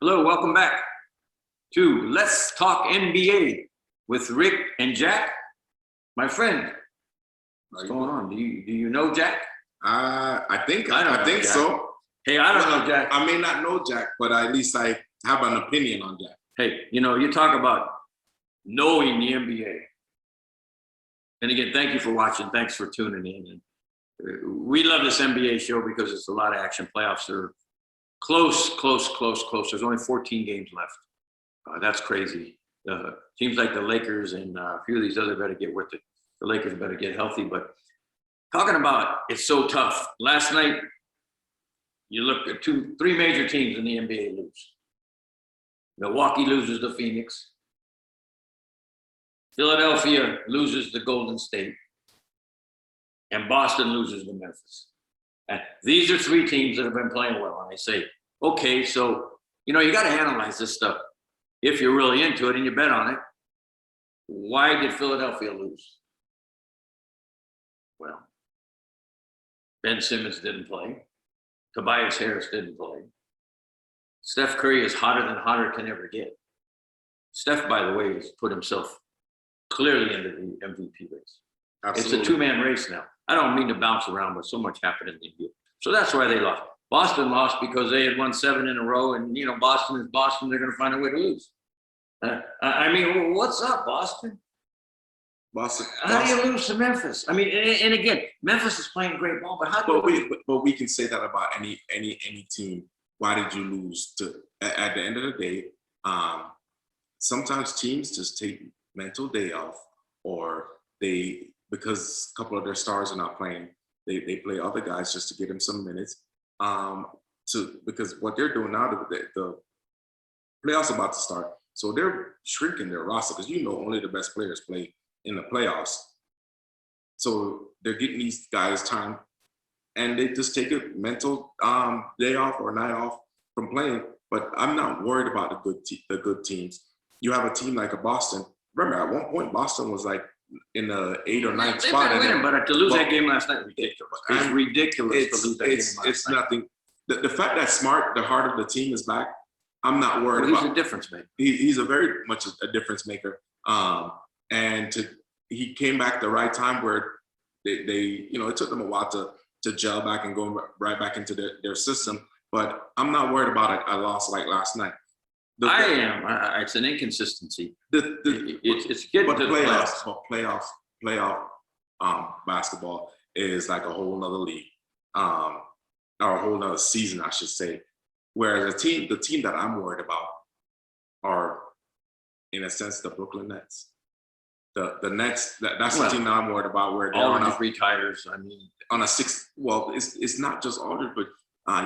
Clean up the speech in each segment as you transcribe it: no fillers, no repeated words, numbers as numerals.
Hello, welcome back to Let's Talk NBA with Rick and Jack. My friend, what's going on? Do you know Jack? I think Jack. so. Hey, I don't know Jack. I may not know Jack, but at least I have an opinion on Jack. Hey, you talk about knowing the NBA. And again, thank you for watching. Thanks for tuning in. And we love this NBA show because it's a lot of action. Playoffs are close. There's only 14 games left. That's crazy. Teams like the Lakers and a few of these other better get with it. The Lakers better get healthy. But talking about it's so tough. Last night, you look at three major teams in the NBA lose. Milwaukee loses to Phoenix. Philadelphia loses to Golden State. And Boston loses to Memphis. And these are three teams that have been playing well. And I say, okay, so, you got to analyze this stuff. If you're really into it and you bet on it, why did Philadelphia lose? Well, Ben Simmons didn't play. Tobias Harris didn't play. Steph Curry is hotter than hotter can ever get. Steph, by the way, has put himself clearly into the MVP race. Absolutely. It's a two-man race now. I don't mean to bounce around, but so much happened in the NBA. So that's why they lost. Boston lost because they had won 7 in a row, and, Boston is Boston. They're going to find a way to lose. What's up, Boston? How do you lose to Memphis? And again, Memphis is playing great ball, but we can say that about any team. Why did you lose? At the end of the day, sometimes teams just take mental day off, or because a couple of their stars are not playing, they play other guys just to get them some minutes. Because what they're doing now, the playoffs are about to start, so they're shrinking their roster because only the best players play in the playoffs. So they're getting these guys time, and they just take a mental day off or night off from playing. But I'm not worried about the good teams. You have a team like a Boston. Remember, at one point, Boston was like in the 8th or 9th spot. But to lose that game last night, ridiculous. It's ridiculous to lose that game last night. It's nothing. The fact that Smart, the heart of the team, is back, I'm not worried about. He's a difference maker. He's a very much a difference maker. He came back at the right time where it took them a while to gel back and go right back into their system. But I'm not worried about a loss like last night. I am. It's an inconsistency. It's getting to the playoffs. Playoff basketball is like a whole nother league, or a whole nother season, I should say. Whereas the team that I'm worried about are, in a sense, the Brooklyn Nets. The Nets, that's the team that I'm worried about. Where they're Aldridge retires. On a 6. Well, it's not just Aldridge, but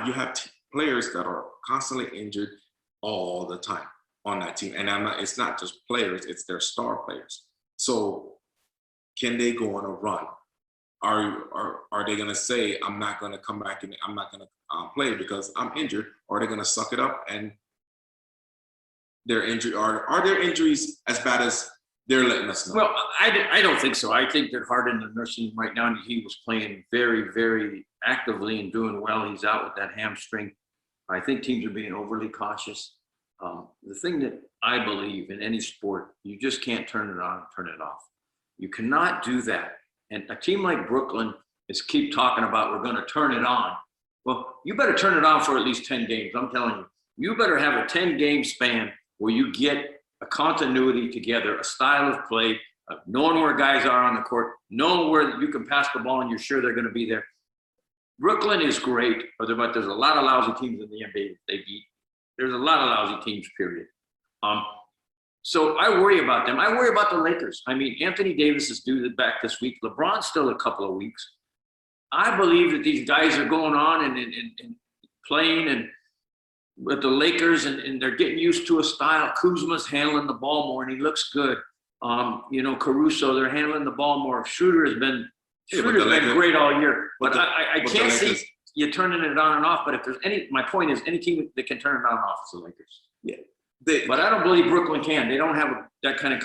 you have players that are constantly injured all the time on that team, and it's not just players; it's their star players. So, can they go on a run? Are they going to say, "I'm not going to come back and I'm not going to play because I'm injured"? Or are they going to suck it up and their injury? Are their injuries as bad as they're letting us know? Well, I don't think so. I think they're hard in the nursing right now, and he was playing very, very actively and doing well. He's out with that hamstring. I think teams are being overly cautious. The thing that I believe in any sport, you just can't turn it on and turn it off. You cannot do that. And a team like Brooklyn is keep talking about we're going to turn it on. Well, you better turn it on for at least 10 games. I'm telling you, you better have a 10-game span where you get a continuity together, a style of play, knowing where guys are on the court, knowing where you can pass the ball and you're sure they're going to be there. Brooklyn is great, but there's a lot of lousy teams in the NBA they beat. There's a lot of lousy teams, period. So I worry about them. I worry about the Lakers. Anthony Davis is due back this week. LeBron's still a couple of weeks. I believe that these guys are going on and playing and with the Lakers, and they're getting used to a style. Kuzma's handling the ball more, and he looks good. Caruso, they're handling the ball more. Schroeder's been great all year. But I can't see you turning it on and off. But if there's my point is, any team that can turn it on and off is the Lakers. Yeah. But I don't believe Brooklyn can. They don't have that kind of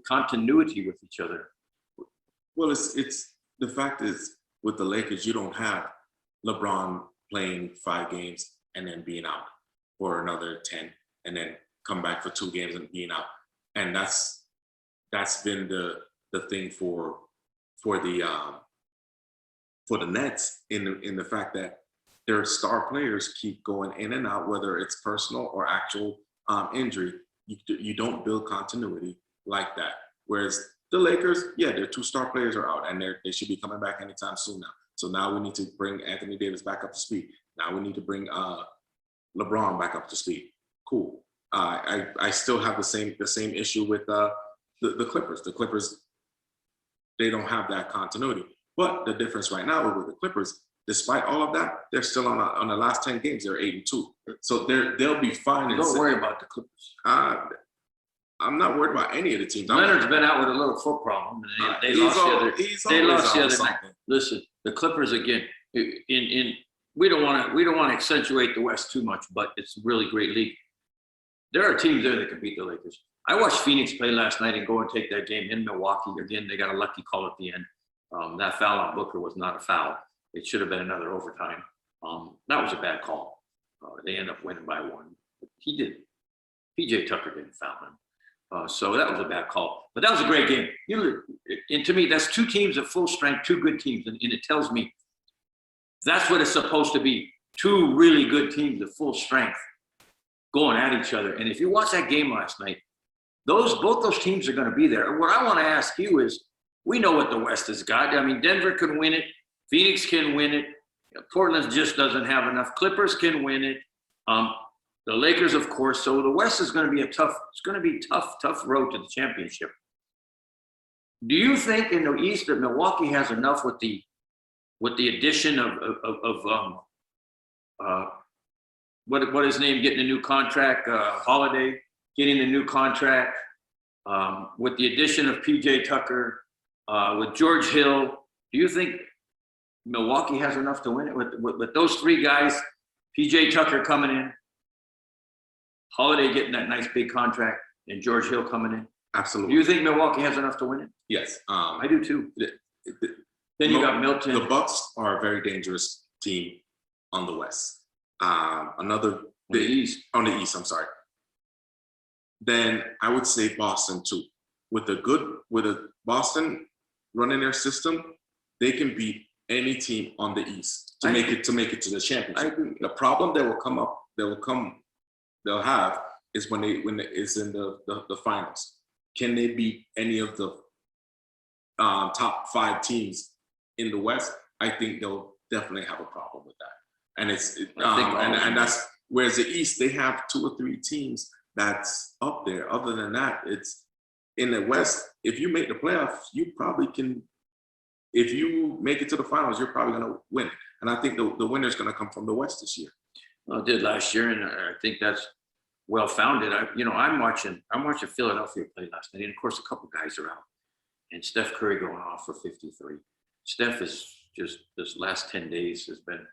continuity with each other. Well, it's the fact is, with the Lakers, you don't have LeBron playing 5 games and then being out for another 10. and then come back for 2 games and being out. And that's been the thing for the Nets in the fact that their star players keep going in and out, whether it's personal or actual injury. You don't build continuity like that. Whereas the Lakers, yeah, their 2 star players are out, and they should be coming back anytime soon now. So now we need to bring Anthony Davis back up to speed. Now we need to bring LeBron back up to speed. Cool. I still have the same issue with the Clippers. The Clippers, they don't have that continuity. But the difference right now with the Clippers, despite all of that, they're still on the last 10 games. They're 8-2. So they'll be fine. Don't worry about the Clippers. I'm not worried about any of the teams. Leonard's been out with a little foot problem. They lost the other night. Listen, the Clippers again. We don't want to accentuate the West too much, but it's a really great league. There are teams there that can beat the Lakers. I watched Phoenix play last night and go and take that game in Milwaukee. Again, they got a lucky call at the end. That foul on Booker was not a foul. It should have been another overtime. That was a bad call. They end up winning by 1. He did. PJ Tucker didn't foul him. So that was a bad call. But that was a great game. And to me, that's 2 teams at full strength, 2 good teams. And it tells me that's what it's supposed to be. 2 really good teams at full strength going at each other. And if you watch that game last night, both those teams are going to be there. What I want to ask you is, we know what the West has got. I mean, Denver can win it. Phoenix can win it. Portland just doesn't have enough. Clippers can win it. The Lakers, of tough. So the West is going to be tough road to the championship. Do you think in the East that Milwaukee has enough with the addition of what his name getting a new contract, Holiday getting a new contract, with the addition of PJ Tucker, with George Hill? Do you think Milwaukee has enough to win it with those 3 guys, PJ Tucker coming in, Holiday getting that nice big contract, and George Hill coming in? Absolutely. Do you think Milwaukee has enough to win it? Yes. I do too. Then you got Milton. The Bucks are a very dangerous team on the West. On the East, I'm sorry. Then I would say Boston too. With a Boston running their system, they can beat any team on the East to make it to the championship. The problem they'll have is when it's in the finals. Can they beat any of the top 5 teams in the West? I think they'll definitely have a problem with that. And and that's, whereas the East, they have 2 or 3 teams that's up there. Other than that, it's in the West. If you make the playoffs, you probably can. If you make it to the finals, you're probably going to win. And I think the winner's going to come from the West this year. Well, it did last year, and I think that's well founded. I'm watching Philadelphia play last night, and of course, a couple guys are out, and Steph Curry going off for 53. Steph is just, this last 10 days has been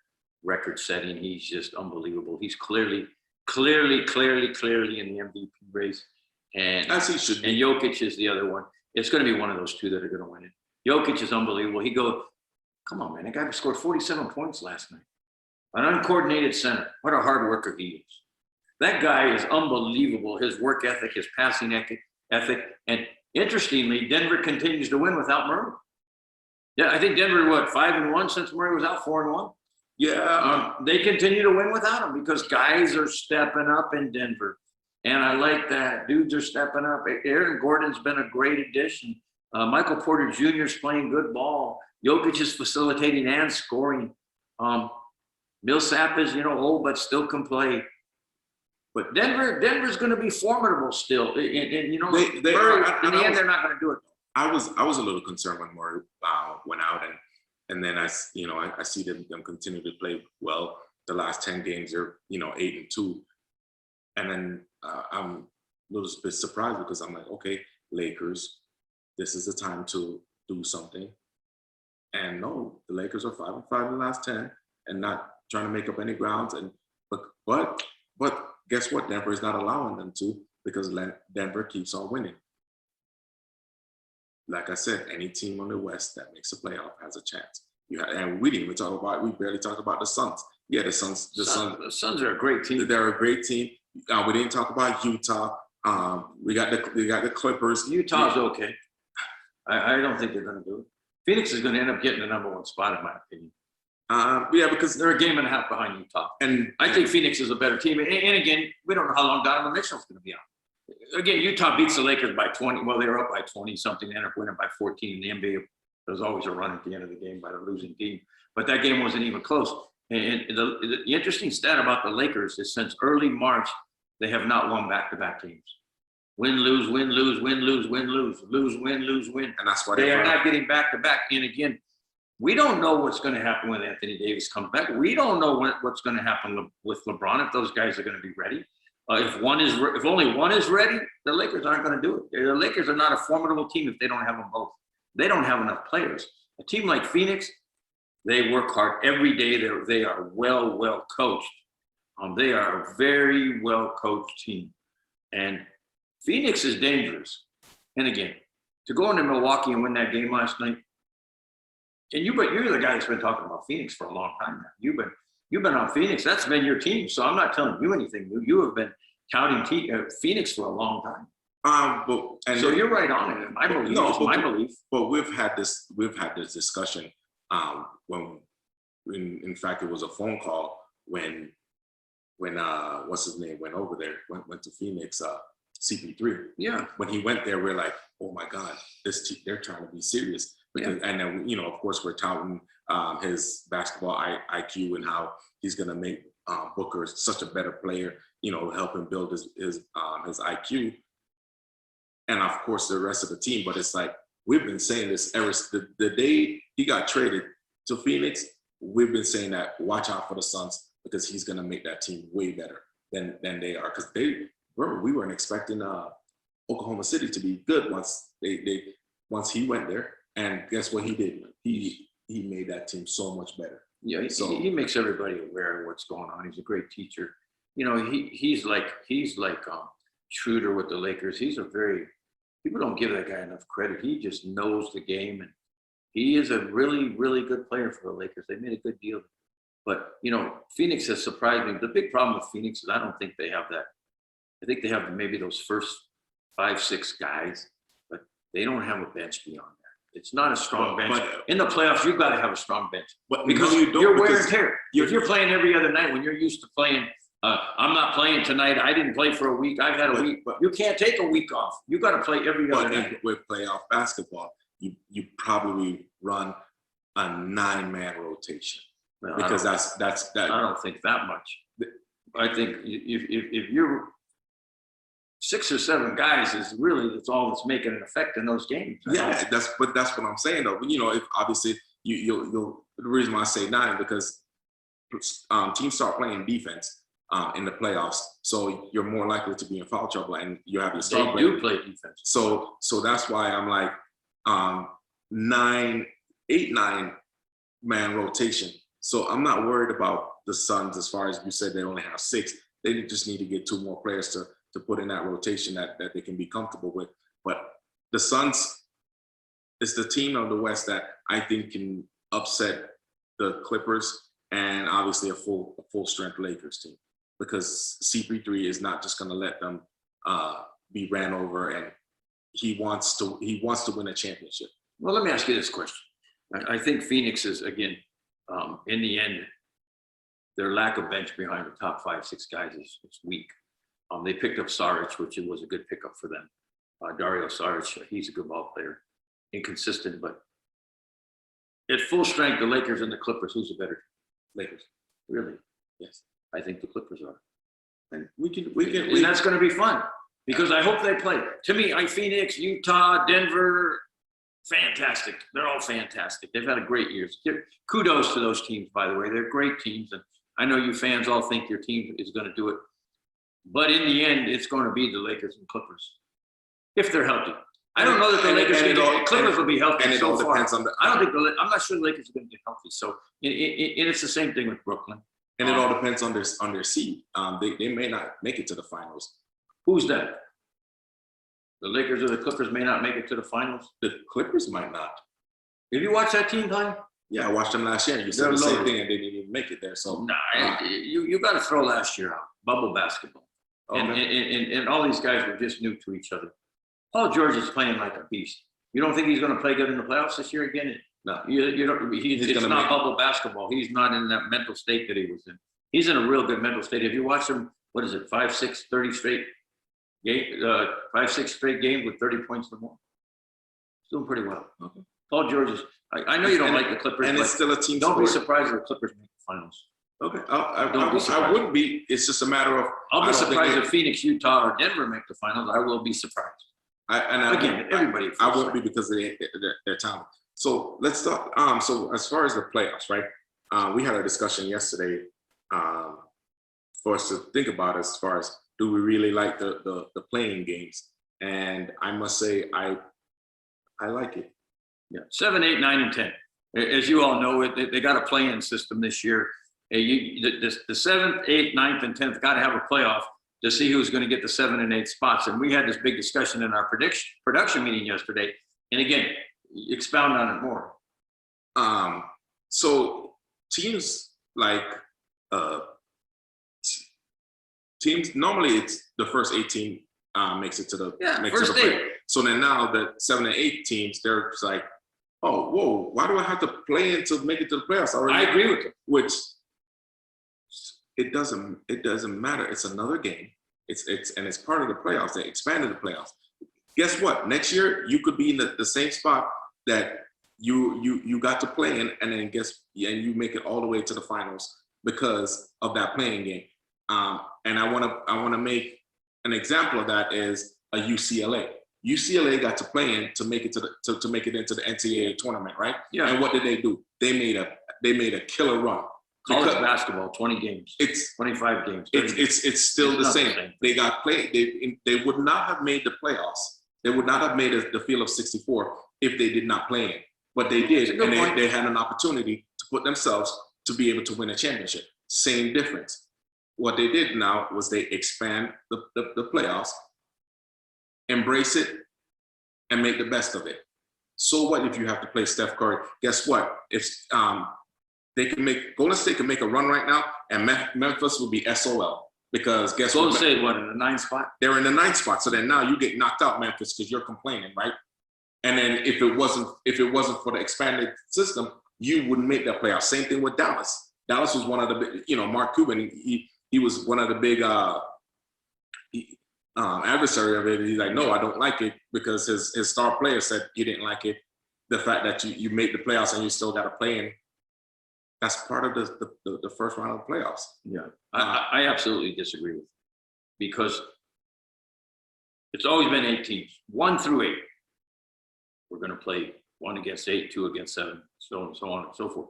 record-setting. He's just unbelievable. He's clearly in the MVP race, and as he should be. And Jokic is the other one. It's going to be one of those 2 that are going to win it. Jokic is unbelievable. Come on, man. That guy scored 47 points last night. An uncoordinated center. What a hard worker he is. That guy is unbelievable. His work ethic, his passing ethic. And interestingly, Denver continues to win without Murray. Yeah, I think Denver, 5-1 since Murray was out, 4-1? Yeah. They continue to win without him because guys are stepping up in Denver. And I like that. Dudes are stepping up. Aaron Gordon's been a great addition. Michael Porter Jr. is playing good ball. Jokic is facilitating and scoring. Millsap is, old, but still can play. But Denver's going to be formidable still. And in the end, they're not going to do it. I was a little concerned when Murray went out, and then I see them continue to play well. The last 10 games, they're 8-2, and then I'm a little bit surprised because I'm like, okay, Lakers, this is the time to do something. And no, the Lakers are 5-5 in the last 10 and not trying to make up any grounds. But guess what? Denver is not allowing them to, because Denver keeps on winning. Like I said, any team on the West that makes a playoff has a chance. And we didn't even we barely talked about the Suns. Yeah, the Suns are a great team. They're a great team. We didn't talk about Utah. We got the Clippers. Utah's okay. I don't think they're going to do it. Phoenix is going to end up getting the #1 spot, in my opinion. Yeah, because They're a game and a half behind Utah. and I think Phoenix is a better team. And again, we don't know how long Donovan Mitchell's going to be out. Again, Utah beats the Lakers by 20. Well, they were up by 20 something. They ended up winning by 14. In the NBA, there's always a run at the end of the game by the losing team. But that game wasn't even close. And the interesting stat about the Lakers is since early March, they have not won back-to-back games. Win, lose, win, lose, win, lose, win, lose, lose, win, lose, win. and that's why They are not getting back-to-back. And again, we don't know what's going to happen when Anthony Davis comes back. We don't know what's going to happen with LeBron, if those guys are going to be ready. If only one is ready, the Lakers aren't going to do it. The Lakers are not a formidable team if they don't have them both. They don't have enough players. A team like Phoenix, they work hard every day. They are well coached. They are a very well coached team, and Phoenix is dangerous. And again, to go into Milwaukee and win that game last night, and you're the guy that's been talking about Phoenix for a long time now. You've been on Phoenix. That's been your team. So I'm not telling you anything new. You have been counting Phoenix for a long time. So you're right on it. And I believe it's my belief. But we've had this discussion when in fact it was a phone call when what's his name went over there, went to Phoenix, CP3. Yeah. When he went there, we're like, oh my God, they're trying to be serious. Because, and then, of course, we're touting his basketball IQ and how he's going to make Booker such a better player, help him build his IQ. And of course, the rest of the team. But it's like, we've been saying this ever the day he got traded to Phoenix. We've been saying that, watch out for the Suns, because he's going to make that team way better than they are. Because remember, we weren't expecting Oklahoma City to be good once he went there. And guess what he did? He made that team so much better. Yeah, he makes everybody aware of what's going on. He's a great teacher. He's like Schroeder with the Lakers. People don't give that guy enough credit. He just knows the game, and he is a really, really good player for the Lakers. They made a good deal. But Phoenix has surprised me. The big problem with Phoenix is I don't think they have that. I think they have maybe those first 5-6 guys, but they don't have a bench beyond that. It's not a strong bench. In the playoffs, you've got to have a strong bench. Because you're wear and tear. If you're playing every other night, when you're used to playing, I'm not playing tonight. I didn't play for a week. I've had a week. But you can't take a week off. You got to play every other night. With playoff basketball, you probably run a 9-man rotation. Well, because that's that. I don't think that much. I think if you're 6 or 7 guys that's all that's making an effect in those games. Yeah, that's what I'm saying though. If obviously the reason why I say 9 because teams start playing defense in the playoffs, so you're more likely to be in foul trouble, and you have your star player. They do play defense. So that's why I'm like 8-9 man rotation. So I'm not worried about the Suns as far as you said they only have 6. They just need to get 2 more players to put in that rotation that they can be comfortable with. But the Suns is the team of the West that I think can upset the Clippers and obviously a full strength Lakers team, because CP3 is not just going to let them be ran over, and he wants to win a championship. Well, let me ask you this question. I think Phoenix is, again, in the end, their lack of bench behind the top 5-6 guys is weak. They picked up Saric, which was a good pickup for them. Dario Saric, he's a good ball player. Inconsistent, but at full strength, the Lakers and the Clippers, who's the better team? Lakers. Really? Yes. I think the Clippers are. And and that's going to be fun, because I hope they play. To me, Phoenix, Utah, Denver, fantastic. They're all fantastic. They've had a great year. Kudos to those teams, by the way. They're great teams. And I know you fans all think your team is going to do it. But in the end, it's going to be the Lakers and Clippers, if they're healthy. I don't know that the Lakers Clippers will be healthy. And it all depends on I'm not sure the Lakers are going to get healthy. So and it's the same thing with Brooklyn. And it all depends on their seed. They may not make it to the finals. Who's that? The Lakers or the Clippers may not make it to the finals. The Clippers might not. Have you watched that team play? Yeah, I watched them last year. You said the same thing, and they didn't even make it there. So you got to throw last year out. Bubble basketball. And all these guys were just new to each other. Paul George is playing like a beast. You don't think he's going to play good in the playoffs this year again? No, you don't. It's not bubble basketball. He's not in that mental state that he was in. He's in a real good mental state. If you watch him, what is it, 5, 6, 30 straight game, 5, 6 straight games with 30 points or more. He's doing pretty well. Okay. Paul George is. I know you don't like the Clippers, and it's still a team. Don't be surprised if the Clippers make the finals. Okay, I wouldn't be. It's just a matter of. I'll be surprised if Phoenix, Utah, or Denver make the finals. I will be surprised. Everybody. I won't be because of their talent. So let's talk. So as far as the playoffs, right? We had a discussion yesterday for us to think about as far as do we really like the playing games? And I must say I like it. Yeah, 7, 8, 9, and 10. As you all know, they got a play-in system this year. The 7th, 8th, 9th, and 10th got to have a playoff to see who's going to get the 7 and 8 spots. And we had this big discussion in our production meeting yesterday. And again, expound on it more. So teams like teams normally it's the first 18 makes it to the first 8. So then now the 7 and 8 teams, they're just like, oh, whoa, why do I have to play in to make it to the playoffs? I agree with you. Which it doesn't matter. It's another game. It's part of the playoffs. They expanded the playoffs. Guess what? Next year you could be in the same spot that you got to play in, and then you make it all the way to the finals because of that playing game. And I want to make an example of that is a UCLA. UCLA got to play in to make it to make it into the NCAA tournament, right? Yeah. And what did they do? They made a killer run. College basketball, 20 games. It's 25 games. It's still the same. They got played. They would not have made the playoffs. They would not have made the field of 64 if they did not play in. But they did, and they had an opportunity to put themselves to be able to win a championship. Same difference. What they did now was they expand the playoffs, embrace it, and make the best of it. So what if you have to play Steph Curry? Guess what? If Golden State can make a run right now, and Memphis will be SOL because guess what? Golden State, what, in the 9th spot? They're in the 9th spot. So then now you get knocked out, Memphis, because you're complaining, right? And then if it wasn't for the expanded system, you wouldn't make that playoff. Same thing with Dallas. Dallas was one of the, Mark Cuban. He was one of the big adversary of it. He's like, no, I don't like it because his star player said he didn't like it. The fact that you made the playoffs and you still got to play in. That's part of the first round of the playoffs. Yeah, I absolutely disagree with you because it's always been 8 teams, 1 through 8. We're going to play 1 against 8, 2 against 7, so on and so forth.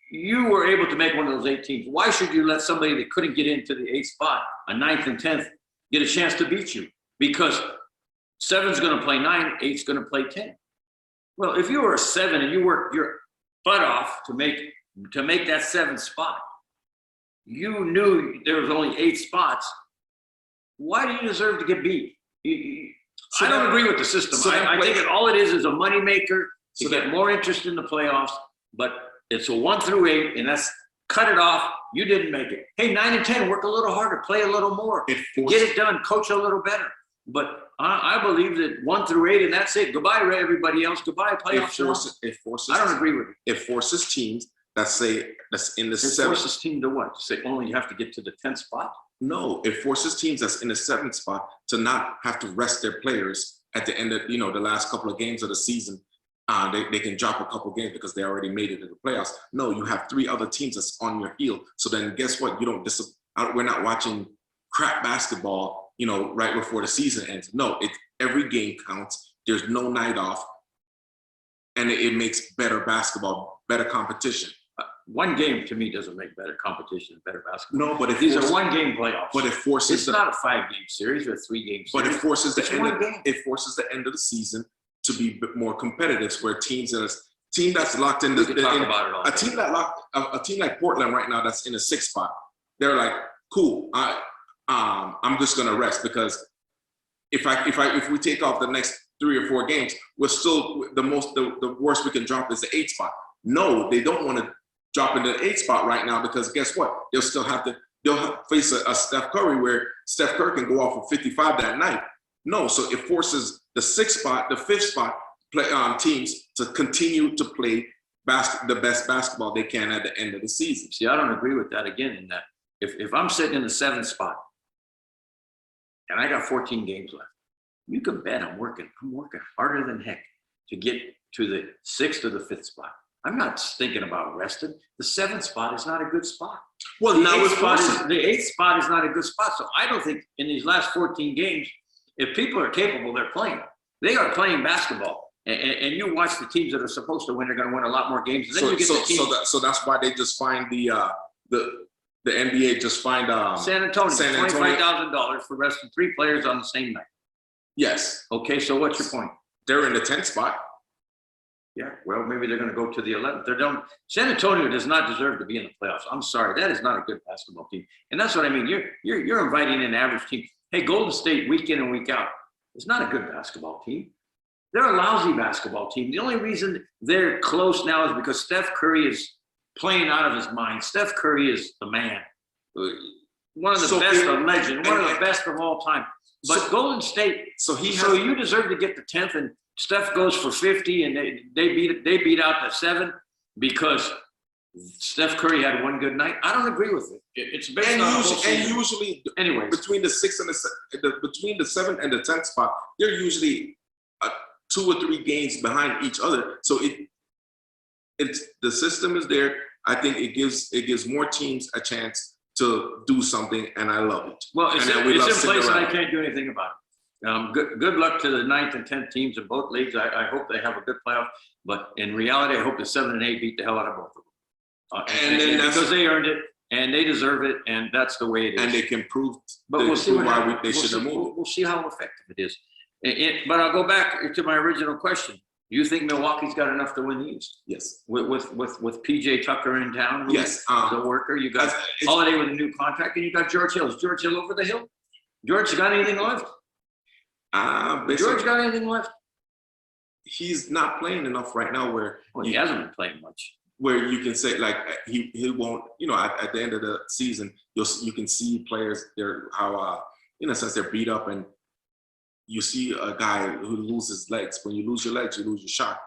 You were able to make one of those 8 teams. Why should you let somebody that couldn't get into the 8th spot, a 9th and 10th, get a chance to beat you? Because 7's going to play 9, 8's going to play 10. Well, if you were a 7 and you worked your butt off to make that 7th spot, you knew there was only 8 spots. Why do you deserve to get beat? I don't agree with the system. I think all it is a moneymaker to get more interest in the playoffs, but it's a 1 through 8, and that's cut it off. You didn't make it. Hey, 9 and 10, work a little harder, play a little more, get it done, coach a little better. But I believe that 1 through 8, and that's it. Goodbye, everybody else. Goodbye, playoffs. I don't agree with it. It forces teams that's in the 7th. It forces team to what? To say only you have to get to the 10th spot? No, it forces teams that's in the 7th spot to not have to rest their players at the end of the last couple of games of the season. They can drop a couple games because they already made it to the playoffs. No, you have 3 other teams that's on your heel. So then guess what? We're not watching crap basketball, right before the season ends. No, every game counts. There's no night off. And it makes better basketball, better competition. 1 game to me doesn't make better competition, better basketball. No, but these are 1-game playoffs. But it forces. It's not a 5-game series or a 3-game series. But it forces the end of the season to be a bit more competitive, where a team that's locked in a team like Portland right now that's in the 6th spot. They're like, cool. I'm just gonna rest because if we take off the next 3 or 4 games, we're still the worst we can drop is the 8th spot. No, they don't want to drop into the 8th spot right now because guess what? They'll still have to they'll face a Steph Curry where Steph Curry can go off for 55 that night. No, so it forces the sixth spot, the fifth spot teams to continue to play the best basketball they can at the end of the season. See, I don't agree with that again. In that, if I'm sitting in the seventh spot and I got 14 games left, you can bet I'm working harder than heck to get to the sixth or the fifth spot. I'm not thinking about resting. The seventh spot is not a good spot. Well, the eighth spot is not a good spot. So I don't think in these last 14 games, if people are capable, they're playing. They are playing basketball. And you watch the teams that are supposed to win, they're going to win a lot more games. And then you get the teams. So that's why they just find the NBA just find San Antonio $25,000 for resting 3 players on the same night. Yes. Okay, so what's your point? They're in the 10th spot. Yeah, well, maybe they're going to go to the 11th. They don't. San Antonio does not deserve to be in the playoffs. I'm sorry, that is not a good basketball team. And that's what I mean. You're inviting an average team. Hey, Golden State, week in and week out, is not a good basketball team. They're a lousy basketball team. The only reason they're close now is because Steph Curry is playing out of his mind. Steph Curry is the man. One of the best of legend, one of the best of all time. But Golden State, so you deserve to get the 10th, and Steph goes for 50, and they beat out the 7 because Steph Curry had one good night. I don't agree with it. It's based on usually, anyway, between the 6th and between the 7th and the 10th spot, they're usually 2 or 3 games behind each other. So it's the system is there. I think it gives more teams a chance to do something, and I love it. Well, it's in place, and I can't do anything about it. Good luck to the 9th and 10th teams in both leagues. I hope they have a good playoff, but in reality, I hope the 7 and 8 beat the hell out of both of them. And because they earned it and they deserve it, and that's the way it is. And they can prove. But we'll see why they should have moved. We'll see how effective it is. But I'll go back to my original question. Do you think Milwaukee's got enough to win the East? Yes. With PJ Tucker in town? Yes. The worker. You got Holiday with a new contract, and you got George Hill. Is George Hill over the hill? George got anything left? George got anything left? He's not playing enough right now where he hasn't been playing much. Where you can say like he won't, at the end of the season, you can see players they're how in a sense they're beat up, and you see a guy who loses legs. When you lose your legs, you lose your shot.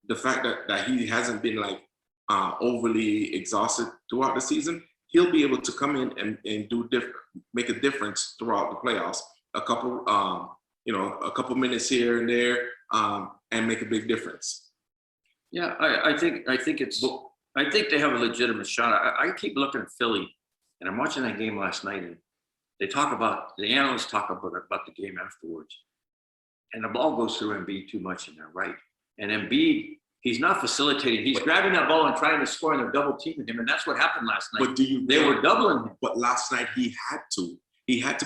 The fact that he hasn't been like overly exhausted throughout the season, he'll be able to come in and make a difference throughout the playoffs. A couple minutes here and there, and make a big difference. Yeah, I think they have a legitimate shot. I keep looking at Philly, and I'm watching that game last night, and the analysts talk about the game afterwards, and the ball goes through Embiid too much, and they're right. And Embiid, he's not facilitating. He's grabbing that ball and trying to score, and they're double teaming him, and that's what happened last night. But they were doubling him. But last night he had to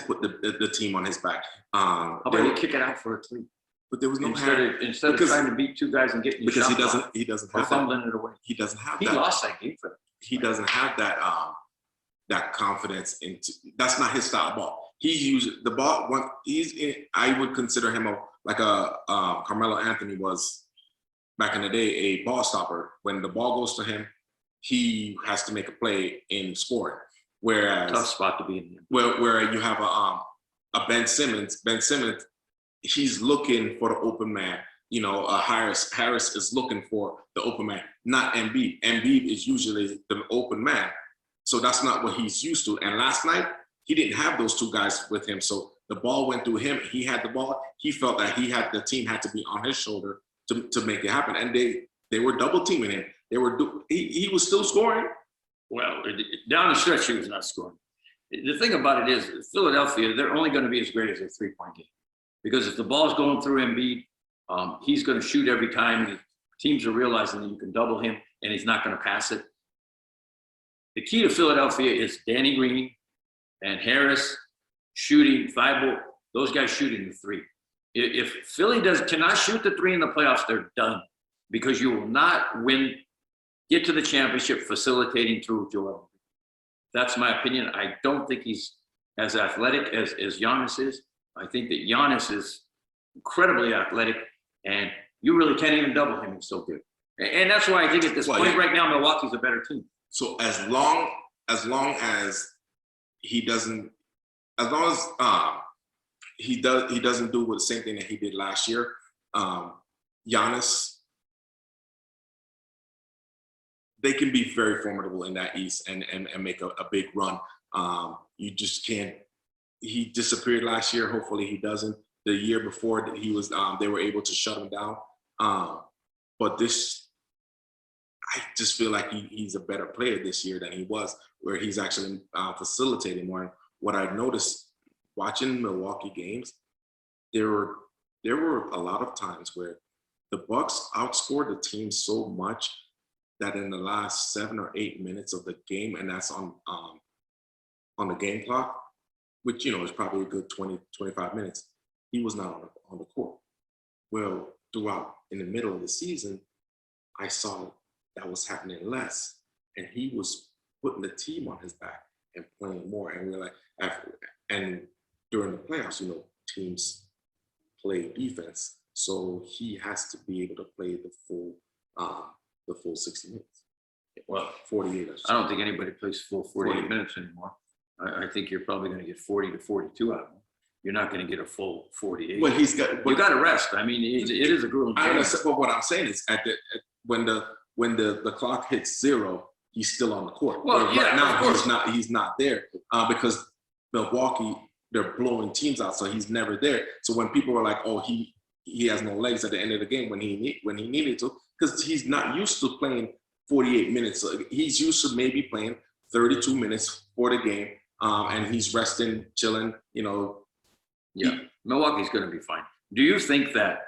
put the team on his back. How about he kick it out for a 3? But there was no instead of trying to beat 2 guys and getting because he doesn't have fumbling it away. He doesn't have that. He lost that game for them. He doesn't have that confidence that's not his style of ball. He uses the ball when I would consider him like a Carmelo Anthony was back in the day, a ball stopper. When the ball goes to him, he has to make a play in scoring. Whereas tough spot to be in. Where you have a Ben Simmons. Ben Simmons, he's looking for the open man. Harris is looking for the open man, not Embiid. Embiid is usually the open man. So that's not what he's used to. And last night, he didn't have those 2 guys with him. So the ball went through him. He had the ball. He felt that the team had to be on his shoulder to make it happen. And they were double teaming him. He was still scoring. Well, down the stretch, he was not scoring. The thing about it is, Philadelphia, they're only going to be as great as their 3-point game. Because if the ball's going through Embiid, he's going to shoot every time. And teams are realizing that you can double him, and he's not going to pass it. The key to Philadelphia is Danny Green and Harris shooting, Thibault, those guys shooting the 3. If Philly cannot shoot the 3 in the playoffs, they're done. Because you will not get to the championship facilitating through Joel. That's my opinion. I don't think he's as athletic as Giannis is. I think that Giannis is incredibly athletic, and you really can't even double him. He's so good. And that's why I think at this point right now, Milwaukee's a better team. So as long as he doesn't, as long as he doesn't do the same thing that he did last year. Giannis, they can be very formidable in that East and make a big run. You just can't. He disappeared last year. Hopefully he doesn't. The year before he was, they were able to shut him down. But this, I just feel like he's a better player this year than he was, where he's actually facilitating more. What I've noticed watching Milwaukee games, there were a lot of times where the Bucks outscored the team so much that in the last 7 or 8 minutes of the game, and that's on the game clock, which is probably a good 20, 25 minutes, he was not on the court. Well, throughout in the middle of the season, I saw that was happening less, and he was putting the team on his back and playing more. And we're like, and during the playoffs, teams play defense, so he has to be able to play the full 60 minutes. Well, 48. I don't think anybody plays full 48 minutes anymore. I think you're probably going to get 40 to 42 out of him. You're not going to get a full 48. Well, you got to rest. I mean, it is a grueling game. I understand, but what I'm saying is, when the clock hits 0, he's still on the court. Well, right now he's not there because Milwaukee, they're blowing teams out, so he's never there. So when people are like, "Oh, he has no legs at the end of the game," when he needed to, because he's not used to playing 48 minutes. So he's used to maybe playing 32 minutes for the game, and he's resting, chilling. Yeah, Milwaukee's going to be fine. Do you think that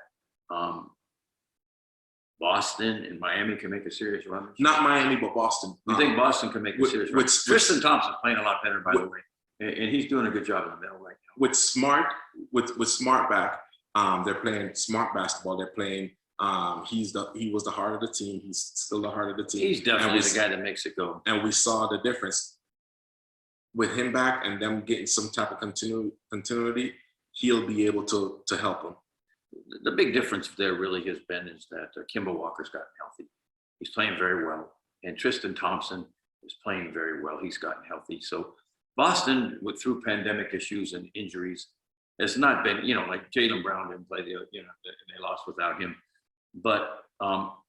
Boston and Miami can make a serious run? Not Miami, but Boston. You think Boston can make a serious run? Tristan Thompson's playing a lot better, by the way, and he's doing a good job in the middle right now. With Smart back, they're playing smart basketball. They're playing. He was the heart of the team. He's still the heart of the team. He's definitely the guy that makes it go. And we saw the difference with him back and them getting some type of continuity. He'll be able to help them. The big difference there really has been is that Kemba Walker's gotten healthy. He's playing very well. And Tristan Thompson is playing very well. He's gotten healthy. So Boston, through pandemic issues and injuries, has not been, like Jaylen Brown didn't play, they lost without him. But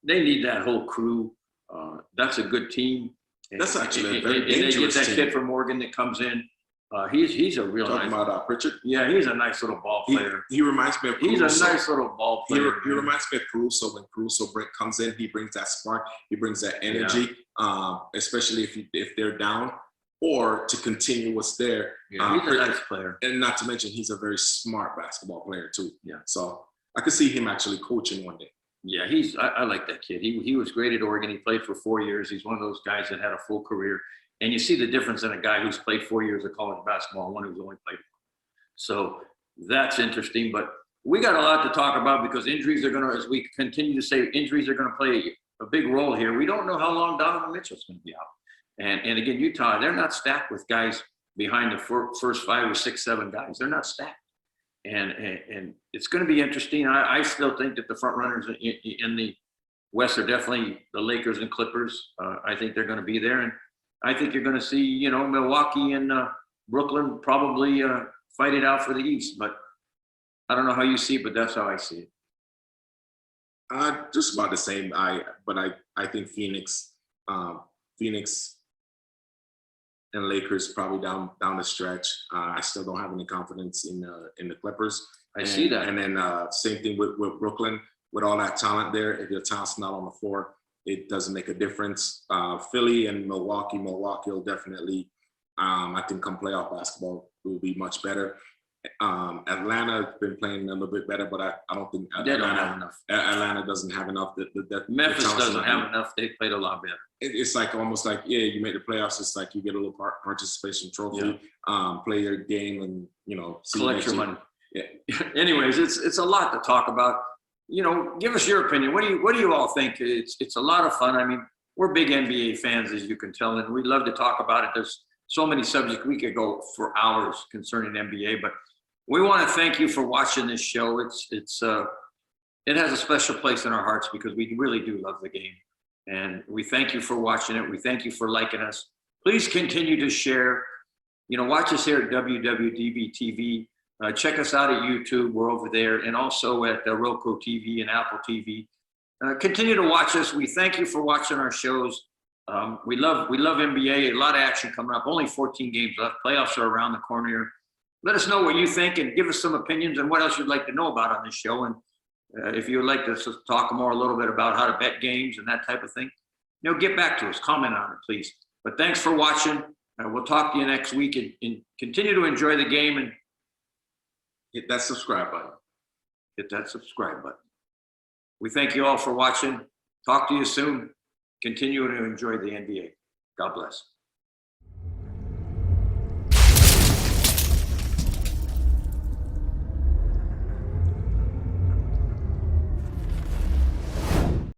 they need that whole crew. That's a good team. That's actually a very dangerous team. And they get that kid from Oregon that comes in. He's a real Talking nice. about Pritchard? Yeah, he's a nice little ball player. He reminds me of Caruso. He's a nice little ball player. He reminds me of Caruso. When Caruso comes in, he brings that spark. He brings that energy, especially if they're down, or to continue what's there. Yeah, he's a nice player. And not to mention, he's a very smart basketball player too. Yeah. So I could see him actually coaching one day. Yeah, I like that kid. He was great at Oregon. He played for 4 years. He's one of those guys that had a full career. And you see the difference in a guy who's played 4 years of college basketball and one who's only played 1. So that's interesting. But we got a lot to talk about because injuries are going to, as we continue to say, injuries are going to play a big role here. We don't know how long Donovan Mitchell's going to be out. And again, Utah, they're not stacked with guys behind the first 5 or 6, 7 guys. They're not stacked. And it's going to be interesting. I still think that the front runners in the West are definitely the Lakers and Clippers. I think they're going to be there. And I think you're going to see, Milwaukee and Brooklyn probably fight it out for the East. But I don't know how you see it, but that's how I see it. Just about the same. I think Phoenix and Lakers probably down the stretch. I still don't have any confidence in the Clippers. I see that. And then same thing with Brooklyn. With all that talent there, if your talent's not on the floor, it doesn't make a difference. Philly and Milwaukee will definitely, I think, come playoff basketball will be much better. Atlanta has been playing a little bit better, but I don't think Atlanta doesn't have enough. Memphis doesn't have enough. They played a lot better. It's like almost like, you make the playoffs. It's like you get a little participation trophy, play your game, and collect your money. Yeah. Anyways, it's a lot to talk about. Give us your opinion. What do you all think? It's a lot of fun. I mean, we're big NBA fans, as you can tell, and we love to talk about it. There's so many subjects we could go for hours concerning NBA, but we want to thank you for watching this show. It has a special place in our hearts because we really do love the game, and we thank you for watching it. We thank you for liking us. Please continue to share. You know, watch us here at WWDBTV. Check us out at YouTube. We're over there, and also at Roku TV and Apple TV. Continue to watch us. We thank you for watching our shows. We love NBA. A lot of action coming up. Only 14 games left. Playoffs are around the corner here. Let us know what you think and give us some opinions and what else you'd like to know about on this show. And if you would like to talk more a little bit about how to bet games and that type of thing, you know, get back to us. Comment on it, please. But thanks for watching. We'll talk to you next week, and continue to enjoy the game and hit that subscribe button. Hit that subscribe button. We thank you all for watching. Talk to you soon. Continue to enjoy the NBA. God bless.